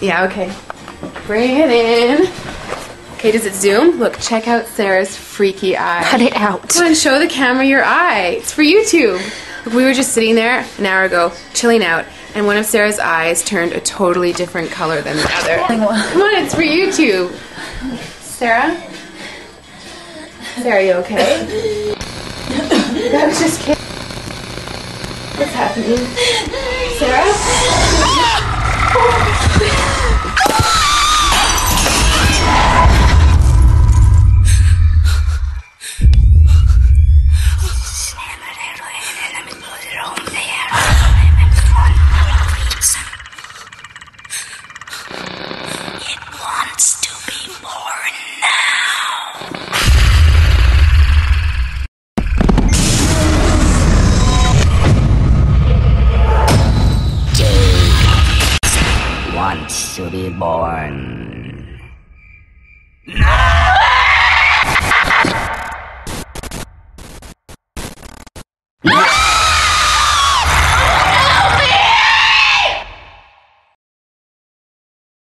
Yeah, okay. Bring it in. Okay, does it zoom? Look, check out Sarah's freaky eye. Cut it out. Come on, show the camera your eye. It's for YouTube. Look, we were just sitting there an hour ago, chilling out, and one of Sarah's eyes turned a totally different color than the other. Come on, it's for YouTube. Sarah? Sarah, are you okay? That was just kidding. What's happening? Sarah? Wants to be born